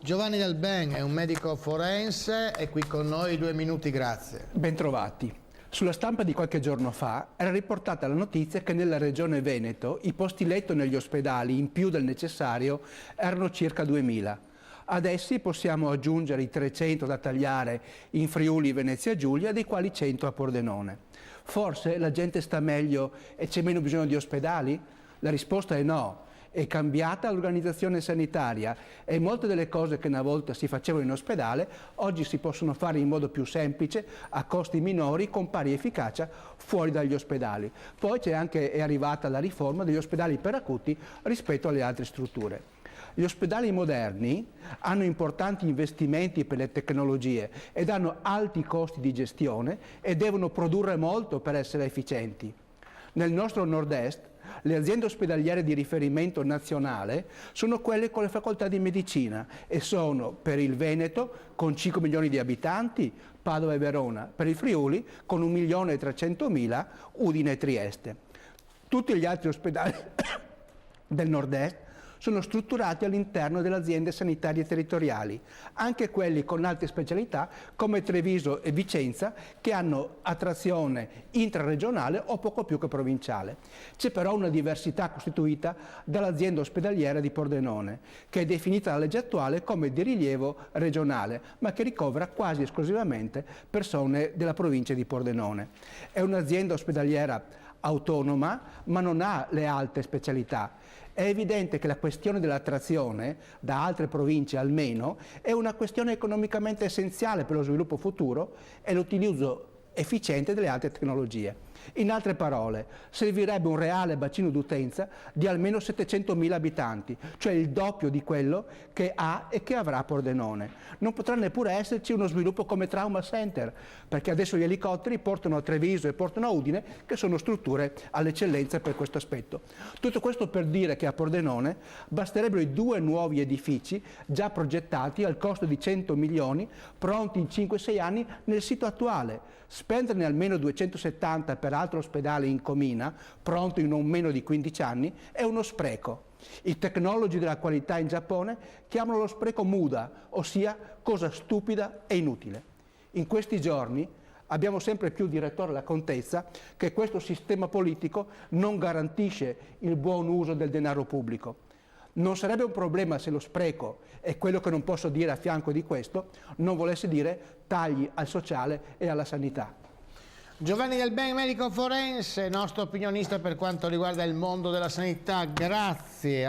Giovanni Del Ben è un medico forense, è qui con noi 2 minuti, grazie. Bentrovati. Sulla stampa di qualche giorno fa era riportata la notizia che nella regione Veneto i posti letto negli ospedali in più del necessario erano circa 2000. Ad essi possiamo aggiungere i 300 da tagliare in Friuli Venezia Giulia, dei quali 100 a Pordenone. Forse la gente sta meglio e c'è meno bisogno di ospedali? La risposta è no. È cambiata l'organizzazione sanitaria e molte delle cose che una volta si facevano in ospedale oggi si possono fare in modo più semplice, a costi minori, con pari efficacia fuori dagli ospedali. Poi è arrivata la riforma degli ospedali per acuti rispetto alle altre strutture. Gli ospedali moderni hanno importanti investimenti per le tecnologie ed hanno alti costi di gestione e devono produrre molto per essere efficienti. Nel nostro nord-est le aziende ospedaliere di riferimento nazionale sono quelle con le facoltà di medicina e sono per il Veneto con 5 milioni di abitanti, Padova e Verona, per il Friuli con 1.300.000, Udine e Trieste. Tutti gli altri ospedali del nord-est sono strutturati all'interno delle aziende sanitarie territoriali, anche quelli con alte specialità come Treviso e Vicenza, che hanno attrazione intraregionale o poco più che provinciale. C'è però una diversità costituita dall'azienda ospedaliera di Pordenone, che è definita dalla legge attuale come di rilievo regionale, ma che ricovera quasi esclusivamente persone della provincia di Pordenone. È un'azienda ospedaliera autonoma, ma non ha le alte specialità. È evidente che la questione dell'attrazione, da altre province almeno, è una questione economicamente essenziale per lo sviluppo futuro e l'utilizzo efficiente delle altre tecnologie. In altre parole, servirebbe un reale bacino d'utenza di almeno 700.000 abitanti, cioè il doppio di quello che ha e che avrà Pordenone. Non potrà neppure esserci uno sviluppo come Trauma Center, perché adesso gli elicotteri portano a Treviso e portano a Udine, che sono strutture all'eccellenza per questo aspetto. Tutto questo per dire che a Pordenone basterebbero i 2 nuovi edifici già progettati al costo di 100 milioni, pronti in 5-6 anni nel sito attuale. Spenderne almeno 270 per altro ospedale in Comina, pronto in non meno di 15 anni, è uno spreco. I tecnologi della qualità in Giappone chiamano lo spreco muda, ossia cosa stupida e inutile. In questi giorni abbiamo sempre più di rettore la contezza che questo sistema politico non garantisce il buon uso del denaro pubblico. Non sarebbe un problema se lo spreco, e quello che non posso dire a fianco di questo, non volesse dire tagli al sociale e alla sanità. Giovanni Del Ben, medico forense, nostro opinionista per quanto riguarda il mondo della sanità, grazie.